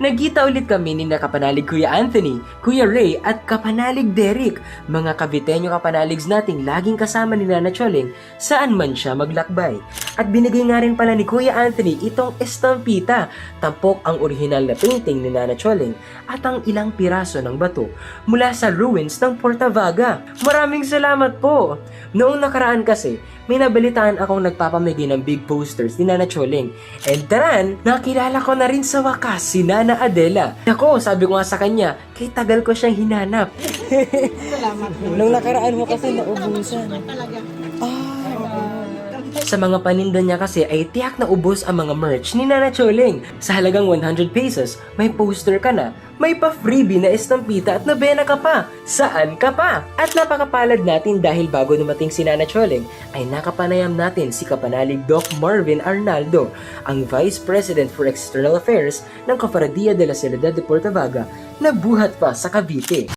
Nagkita ulit kami ni Kapanalig Kuya Anthony, Kuya Ray at Kapanalig Derek, mga Caviteño Kapanaligs nating laging kasama ni Nana Choling saan man siya maglakbay. At binigay nga rin pala ni Kuya Anthony itong estampita, tampok ang orihinal na painting ni Nana Choling at ang ilang piraso ng bato mula sa ruins ng Portavaga. Maraming salamat po! Noong nakaraan kasi, may nabalitaan akong nagpapamigay ng big posters ni Nana Choling. And taran, nakilala ko na rin sa wakas si Nana Adela. Ako, sabi ko nga sa kanya, kay tagal ko siyang hinanap. Salamat po. Nung nakaraan mo kasi naubusan. Sa mga paninda niya kasi ay tiyak na ubos ang mga merch ni Nana Choling. Sa halagang 100 pesos, may poster ka na, may pa-freebie na estampita at nabena ka pa. Saan ka pa? At napakapalad natin dahil bago dumating si Nana Choling, ay nakapanayam natin si Kapanalig Doc Marvin Arnaldo, ang Vice President for External Affairs ng Cofradía de la Soledad de Portavaga na buhat pa sa Cavite.